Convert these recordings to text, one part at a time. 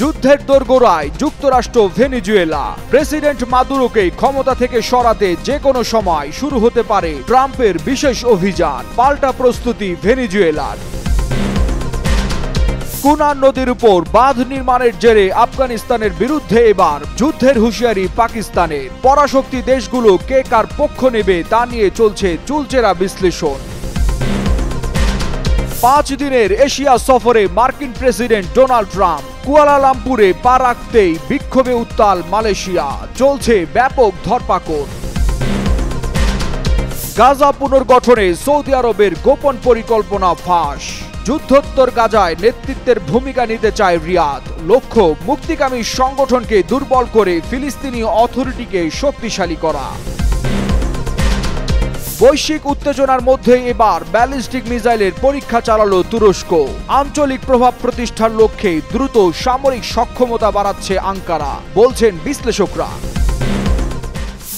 যুদ্ধের দোরগোড়ায় যুক্তরাষ্ট্র ভেনেজুয়েলা। প্রেসিডেন্ট মাদুরোকে ক্ষমতা থেকে সরাতে যে কোনো সময় শুরু হতে পারে ট্রাম্পের বিশেষ অভিযান। পাল্টা প্রস্তুতি ভেনেজুয়েলার। কুনার নদীর উপর বাঁধ নির্মাণের জেরে আফগানিস্তানের বিরুদ্ধে এবার যুদ্ধের হুঁশিয়ারি পাকিস্তানের। পরাশক্তি দেশগুলো কে কার পক্ষ নেবে তা নিয়ে চলছে চুলচেরা বিশ্লেষণ। 5 দিনের এশিয়া সফরে মার্কিন প্রেসিডেন্ট ডোনাল্ড ট্রাম্প। কুয়ালালামপুরে পা রাখতেই বিক্ষোভে উত্তাল মালয়েশিয়া। চলছে ব্যাপক ধরপাকড়। গাজা পুনর্গঠনে সৌদি আরবের গোপন পরিকল্পনা ফাঁস। যুদ্ধোত্তর গাজায় নেতৃত্বের ভূমিকা নিতে চায় রিয়াদ। লক্ষ্য মুক্তিকামী সংগঠনকে দুর্বল করে ফিলিস্তিনি অথরিটিকে শক্তিশালী করা। বৈশ্বিক উত্তেজনার মধ্যে এবার ব্যালিস্টিক মিসাইলের পরীক্ষা চালালো তুরস্ক। আঞ্চলিক প্রভাব প্রতিষ্ঠার লক্ষ্যে দ্রুত সামরিক সক্ষমতা বাড়াচ্ছে আঙ্কারা, বলছেন বিশ্লেষকরা।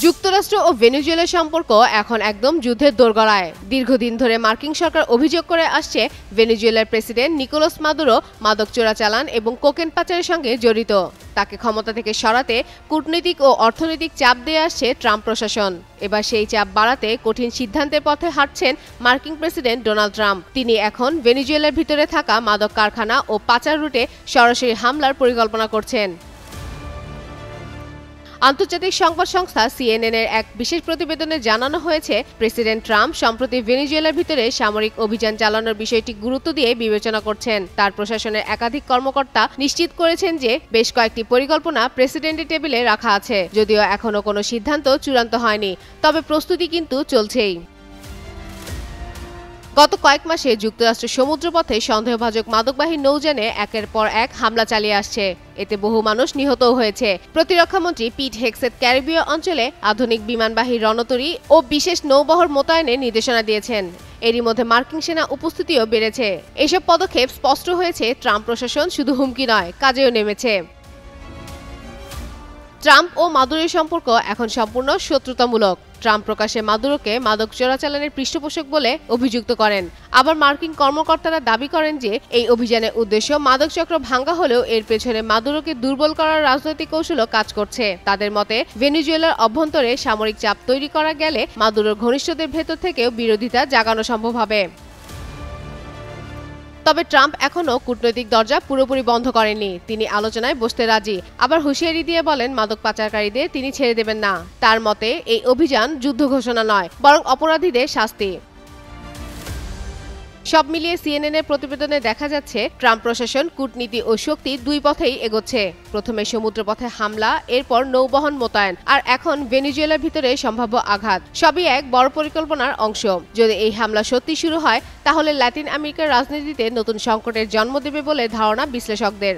যুক্তরাষ্ট্র ও ভেনেজুয়েলার সম্পর্ক এখন একদম যুদ্ধের দোরগোড়ায়। দীর্ঘদিন ধরে মার্কিন সরকার অভিযোগ করে আসছে ভেনেজুয়েলার প্রেসিডেন্ট নিকোলাস মাদুরো মাদক চোরাচালান এবং কোকেন পাচারের সঙ্গে জড়িত। তাকে ক্ষমতা থেকে সরাতে কূটনৈতিক ও অর্থনৈতিক চাপ দিয়ে আসছে ট্রাম্প প্রশাসন। এবার সেই চাপ বাড়াতে কঠিন সিদ্ধান্তের পথে হাঁটছেন মার্কিন প্রেসিডেন্ট ডোনাল্ড ট্রাম্প। তিনি এখন ভেনেজুয়েলার ভিতরে থাকা মাদক কারখানা ও পাচার রুটে সরাসরি হামলার পরিকল্পনা করছেন। আন্তর্জাতিক সংবাদ সংস্থা CNN এর এক বিশেষ প্রতিবেদনে জানানো হয়েছে, প্রেসিডেন্ট ট্রাম্প সম্প্রতি ভেনেজুয়েলার ভিতরে সামরিক অভিযান চালানোর বিষয়টি গুরুত্ব দিয়ে বিবেচনা করছেন। তার প্রশাসনের একাধিক কর্মকর্তা নিশ্চিত করেছেন যে বেশ কয়েকটি পরিকল্পনা প্রেসিডেন্টের টেবিলে রাখা আছে। যদিও এখনো কোনো সিদ্ধান্ত চূড়ান্ত হয়নি, তবে প্রস্তুতি কিন্তু চলছেই। গত কয়েক মাসে যুক্তরাষ্ট্র সমুদ্রপথে সন্দেহভাজন মাদকবাহী নৌযানে একের পর এক হামলা চালিয়ে আসছে। এতে বহু মানুষ নিহতও হয়েছে। প্রতিরক্ষামন্ত্রী পিট হেগসেট ক্যারিবীয় অঞ্চলে আধুনিক বিমানবাহী রণতরী ও বিশেষ নৌবহর মোতায়েনের নির্দেশনা দিয়েছেন। এরই মধ্যে মার্কিন সেনা উপস্থিতিও বেড়েছে। এসব পদক্ষেপ স্পষ্ট হয়েছে ট্রাম্প প্রশাসন শুধু হুমকি নয়, কাজেও নেমেছে। ট্রাম্প ও মাদুরোর সম্পর্ক এখন সম্পূর্ণ শত্রুতামূলক। ট্রাম্প প্রকাশ্যে মাদুরোকে মাদক চোরাচালানের পৃষ্ঠপোষক বলে অভিযুক্ত করেন। আবার মার্কিন কর্মকর্তারা দাবি করেন যে এই অভিযানের উদ্দেশ্য মাদক চক্র ভাঙ্গা হলেও এর পেছনে মাদুরোকে দুর্বল করার রাজনৈতিক কৌশলও কাজ করছে। তাদের মতে ভেনেজুয়েলার অভ্যন্তরে সামরিক চাপ তৈরি করা গেলে মাদুরোর ঘনিষ্ঠদের ভেতর থেকেও বিরোধিতা জাগানো সম্ভব হবে। তবে ট্রাম্প এখনও কূটনৈতিক দরজা পুরোপুরি বন্ধ করেননি। তিনি আলোচনায় বসতে রাজি, আবার হুঁশিয়ারি দিয়ে বলেন মাদক পাচারকারীদের তিনি ছেড়ে দেবেন না। তার মতে এই অভিযান যুদ্ধ ঘোষণা নয়, বরং অপরাধীদের শাস্তি। সব মিলিয়ে CNN এর প্রতিবেদনে দেখা যাচ্ছে ট্রাম্প প্রশাসন কূটনীতি ও শক্তি দুই পথেই এগোচ্ছে। প্রথমে সমুদ্রপথে হামলা, এরপর নৌবহন মোতায়েন, আর এখন ভেনেজুয়েলার ভিতরে সম্ভাব্য আঘাত। সবই এক বড় পরিকল্পনার অংশ। যদি এই হামলা সত্যি শুরু হয়, তাহলে ল্যাটিন আমেরিকার রাজনীতিতে নতুন সংকটের জন্ম দেবে বলে ধারণা বিশ্লেষকদের।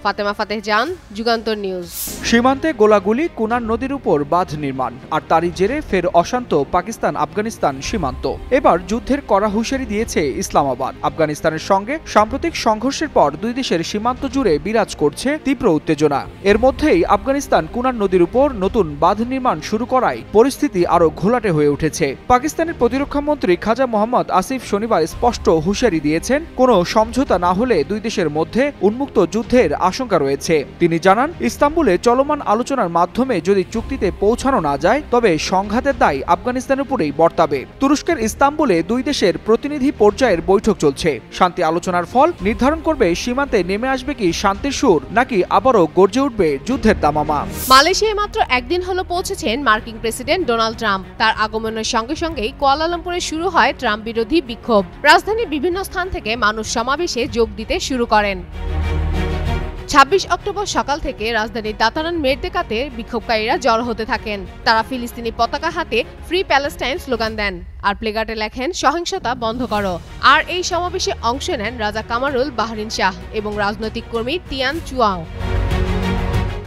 ফাতেমা ফাতেহ জান, যুগান্তর নিউজ। সীমান্তে গোলাগুলি, কুনার নদীর উপর বাঁধ নির্মাণ, আর তারই জেরে ফের অশান্ত পাকিস্তান আফগানিস্তান সীমান্ত। এবার যুদ্ধের কড়া হুঁশিয়ারি দিয়েছে ইসলামাবাদ। আফগানিস্তানের সঙ্গে সাম্প্রতিক সংঘর্ষের পর দুই দেশের সীমান্ত জুড়ে বিরাজ করছে তীব্র উত্তেজনা। এর মধ্যেই আফগানিস্তান কুনার নদীর উপর নতুন বাঁধ নির্মাণ শুরু করায় পরিস্থিতি আরও ঘোলাটে হয়ে উঠেছে। পাকিস্তানের প্রতিরক্ষামন্ত্রী খাজা মোহাম্মদ আসিফ শনিবার স্পষ্ট হুঁশিয়ারি দিয়েছেন, কোনো সমঝোতা না হলে দুই দেশের মধ্যে উন্মুক্ত যুদ্ধের আশঙ্কা রয়েছে। তিনি জানান, ইস্তাম্বুলে চলমান আলোচনার মাধ্যমে যদি চুক্তিতে পৌঁছানো না যায়, তবে সংঘাতের দায় আফগানিস্তানের উপরেই বর্তাবে। তুরস্কের ইস্তাম্বুলে দুই দেশের প্রতিনিধি পর্যায়ের বৈঠক চলছে। শান্তি আলোচনার ফল নির্ধারণ করবে সীমান্তে নেমে আসবে কি শান্তির সুর, নাকি আবারও গর্জে উঠবে যুদ্ধের দামামা। মালয়েশিয়ায় মাত্র একদিন হলো পৌঁছেছেন মার্কিন প্রেসিডেন্ট ডোনাল্ড ট্রাম্প। তার আগমনের সঙ্গে সঙ্গেই কুয়ালালামপুরে শুরু হয় ট্রাম্প বিরোধী বিক্ষোভ। রাজধানীর বিভিন্ন স্থান থেকে মানুষ সমাবেশে যোগ দিতে শুরু করেন। 26 অক্টোবর সকাল থেকে রাজধানীর দাতারান মেরদেকাতে বিক্ষোভকারীরা জড়ো হতে থাকেন। তারা ফিলিস্তিনি পতাকা হাতে ফ্রি প্যালেস্টাইন স্লোগান দেন আর প্লেকার্ডে লেখেন সহিংসতা বন্ধ করো। আর এই সমাবেশে অংশ নেন রাজা কামারুল বাহরিন শাহ এবং রাজনৈতিক কর্মী তিয়ান চুয়াও।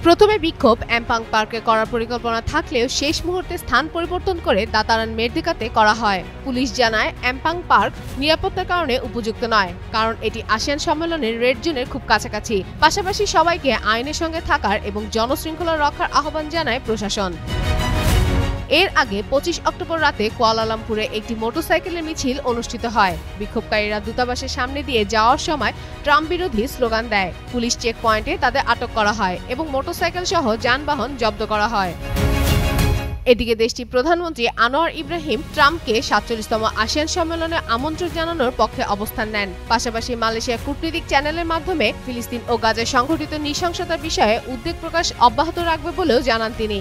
প্রথমে বিক্ষোভ এম্পাং পার্কে করার পরিকল্পনা থাকলেও শেষ মুহূর্তে স্থান পরিবর্তন করে দাতারান মেরদেকাতে করা হয়। পুলিশ জানায় এম্পাং পার্ক নিরাপত্তার কারণে উপযুক্ত নয়, কারণ এটি আসিয়ান সম্মেলনের রেড জোনের খুব কাছাকাছি। পাশাপাশি সবাইকে আইনের সঙ্গে থাকার এবং জনশৃঙ্খলা রক্ষার আহ্বান জানায় প্রশাসন। এর আগে 25 অক্টোবর রাতে কুয়ালালামপুরে একটি মোটরসাইকেলের মিছিল অনুষ্ঠিত হয়। বিক্ষোভকারীরা দূতাবাসের সামনে দিয়ে যাওয়ার সময় ট্রাম্প বিরোধী স্লোগান দেয়। পুলিশ চেক পয়েন্টে তাদের আটক করা হয় এবং মোটরসাইকেল সহ যানবাহন জব্দ করা হয়। এদিকে দেশটির প্রধানমন্ত্রী আনোয়ার ইব্রাহিম ট্রাম্পকে 47তম আসিয়ান সম্মেলনে আমন্ত্রণ জানানোর পক্ষে অবস্থান নেন। পাশাপাশি মালয়েশিয়া কূটনৈতিক চ্যানেলের মাধ্যমে ফিলিস্তিন ও গাজায় সংঘটিত নৃশংসতার বিষয়ে উদ্বেগ প্রকাশ অব্যাহত রাখবে বলেও জানান তিনি।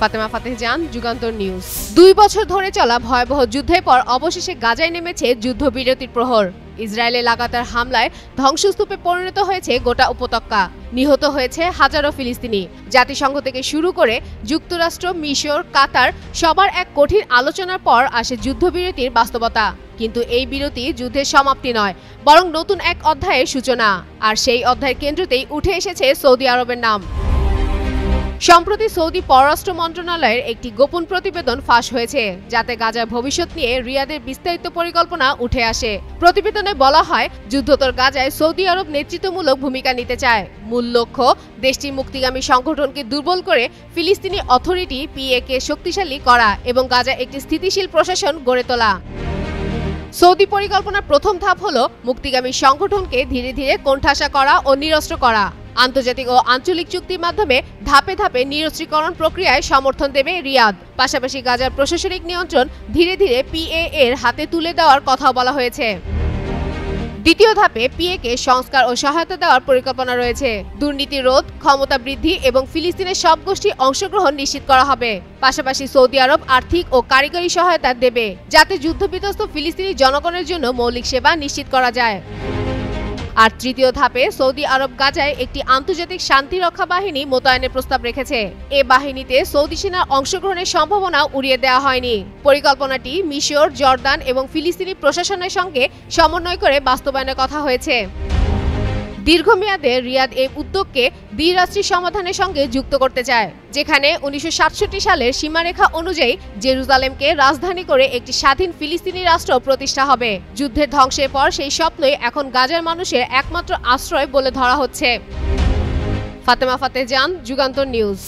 ফাতেমা ফাতেহ জান, যুগান্তর নিউজ। 2 বছর ধরে চলা ভয়াবহ যুদ্ধের পর অবশেষে গাজায় নেমেছে যুদ্ধবিরতির প্রহর। ইসরায়েলে লাগাতার হামলায় ধ্বংসস্তূপে পরিণত হয়েছে গোটা উপত্যকা। নিহত হয়েছে হাজারো ফিলিস্তিনি। জাতিসংঘ থেকে শুরু করে যুক্তরাষ্ট্র, মিশর, কাতার সবার এক কঠিন আলোচনার পর আসে যুদ্ধবিরতির বাস্তবতা। কিন্তু এই বিরতি যুদ্ধের সমাপ্তি নয়, বরং নতুন এক অধ্যায়ের সূচনা। আর সেই অধ্যায়ের কেন্দ্রতেই উঠে এসেছে সৌদি আরবের নাম। সম্প্রতি সৌদি পররাষ্ট্র মন্ত্রণালয়ের একটি গোপন প্রতিবেদন ফাঁস হয়েছে, যাতে গাজার ভবিষ্যৎ নিয়ে রিয়াদের বিস্তারিত পরিকল্পনা উঠে আসে। প্রতিবেদনে বলা হয়, যুদ্ধোত্তর গাজায় সৌদি আরব নেতৃত্বমূলক ভূমিকা নিতে চায়। মূল লক্ষ্য দেশটির মুক্তিগামী সংগঠনকে দুর্বল করে ফিলিস্তিনি অথরিটি PA-কে শক্তিশালী করা এবং গাজায় একটি স্থিতিশীল প্রশাসন গড়ে তোলা। সৌদি পরিকল্পনার প্রথম ধাপ হলো মুক্তিগামী সংগঠনকে ধীরে ধীরে কোণঠাসা করা ও নিরস্ত্র করা। আন্তর্জাতিক ও আঞ্চলিক চুক্তির মাধ্যমে ধাপে ধাপে নিরস্ত্রীকরণ প্রক্রিয়ায় সমর্থন দেবে রিয়াদ। পাশাপাশি গাজার প্রশাসনিক নিয়ন্ত্রণ ধীরে ধীরে PA-এর হাতে তুলে দেওয়ার কথাও বলা হয়েছে। দ্বিতীয় ধাপে PA-কে সংস্কার ও সহায়তা দেওয়ার পরিকল্পনা রয়েছে। দুর্নীতি রোধ, ক্ষমতা বৃদ্ধি এবং ফিলিস্তিনের সব গোষ্ঠী অংশগ্রহণ নিশ্চিত করা হবে। পাশাপাশি সৌদি আরব আর্থিক ও কারিগরি সহায়তা দেবে, যাতে যুদ্ধবিধ্বস্ত ফিলিস্তিনি জনগণের জন্য মৌলিক সেবা নিশ্চিত করা যায়। আর তৃতীয় ধাপে সৌদি আরব গাজায় একটি আন্তর্জাতিক শান্তিরক্ষা বাহিনী মোতায়েনের প্রস্তাব রেখেছে। এ বাহিনীতে সৌদি সেনার অংশগ্রহণের সম্ভাবনা উড়িয়ে দেওয়া হয়নি। পরিকল্পনাটি মিশর, জর্দান এবং ফিলিস্তিনি প্রশাসনের সঙ্গে সমন্বয় করে বাস্তবায়নের কথা হয়েছে। দীর্ঘমেয়াদে রিয়াদ এই উদ্যোগকে দ্বিরাষ্ট্রী সমাধানের সঙ্গে যুক্ত করতে চায়, যেখানে 1967 সালের সীমারেখা অনুযায়ী জেরুজালেমকে রাজধানী করে একটি স্বাধীন ফিলিস্তিনি রাষ্ট্র প্রতিষ্ঠা হবে। যুদ্ধের ধ্বংসের পর সেই স্বপ্নই এখন গাজার মানুষের একমাত্র আশ্রয় বলে ধরা হচ্ছে। ফাতেমা ফাতেহ জান, যুগান্তর নিউজ।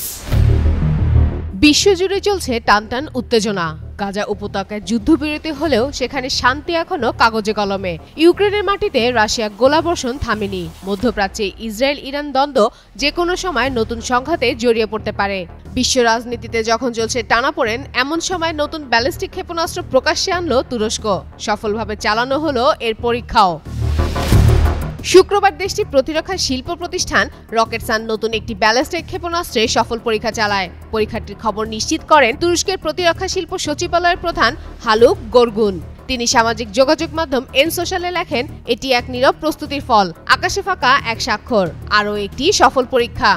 বিশ্বজুড়ে চলছে টানটান উত্তেজনা। গাজা উপত্যকায় যুদ্ধবিরতি হলেও সেখানে শান্তি এখনো কাগজে কলমে। ইউক্রেনের মাটিতে রাশিয়া গোলাবর্ষণ থামেনি। মধ্যপ্রাচ্যে ইসরায়েল-ইরান দ্বন্দ্ব যে কোনো সময় নতুন সংঘাতে জড়িয়ে পড়তে পারে। বিশ্ব রাজনীতিতে যখন চলছে টানাপোড়েন, এমন সময় নতুন ব্যালিস্টিক ক্ষেপণাস্ত্র প্রকাশ্যে আনলো তুরস্ক। সফলভাবে চালানো হলো এর পরীক্ষাও। শুক্রবার দেশটির প্রতিরক্ষা শিল্প প্রতিষ্ঠান রকেটসান নতুন একটি ব্যালিস্টিক ক্ষেপণাস্ত্রের সফল পরীক্ষা চালায়। পরীক্ষাটির খবর নিশ্চিত করেন তুরস্কের প্রতিরক্ষা শিল্প সচিবালয়ের প্রধান হালুক গোরগুন। তিনি সামাজিক যোগাযোগ মাধ্যম সোশ্যালে লেখেন, এটি এক নীরব প্রস্তুতির ফল, আকাশে ফাঁকা এক স্বাক্ষর, আরও একটি সফল পরীক্ষা।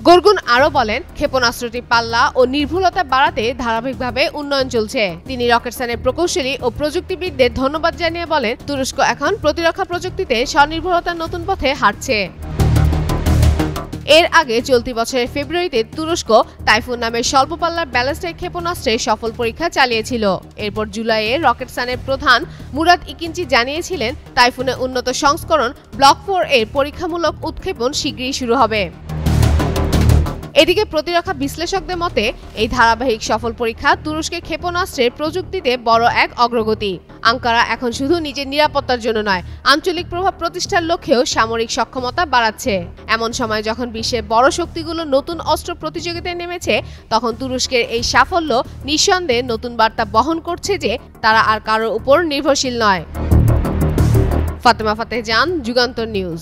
গোরগুন আরও বলেন, ক্ষেপণাস্ত্রটির পাল্লা ও নির্ভুলতা বাড়াতে ধারাবাহিকভাবে উন্নয়ন চলছে। তিনি রকেটসানের প্রকৌশলী ও প্রযুক্তিবিদদের ধন্যবাদ জানিয়ে বলেন, তুরস্ক এখন প্রতিরক্ষা প্রযুক্তিতে স্বনির্ভরতার নতুন পথে হাঁটছে। এর আগে চলতি বছরের ফেব্রুয়ারিতে তুরস্ক টাইফুন নামের স্বল্প পাল্লার ব্যালিস্টিক ক্ষেপণাস্ত্রের সফল পরীক্ষা চালিয়েছিল। এরপর জুলাইয়ে রকেটসানের প্রধান মুরাদ ইকিঞ্চি জানিয়েছিলেন, টাইফুনের উন্নত সংস্করণ ব্লক 4 এর পরীক্ষামূলক উৎক্ষেপণ শীঘ্রই শুরু হবে। এদিকে প্রতিরক্ষা বিশ্লেষকদের মতে এই ধারাবাহিক সফল পরীক্ষা তুরস্কের ক্ষেপণাস্ত্রের প্রযুক্তিতে বড় এক অগ্রগতি। আঙ্কারা এখন শুধু নিজের নিরাপত্তার জন্য নয়, আঞ্চলিক প্রভাব প্রতিষ্ঠার লক্ষ্যেও সামরিক সক্ষমতা বাড়াচ্ছে। এমন সময় যখন বিশ্বের বড় শক্তিগুলো নতুন অস্ত্র প্রতিযোগিতায় নেমেছে, তখন তুরস্কের এই সাফল্য নিঃসন্দেহে নতুন বার্তা বহন করছে যে তারা আর কারোর উপর নির্ভরশীল নয়। ফাতেমা ফাতেহ জান, যুগান্তর নিউজ।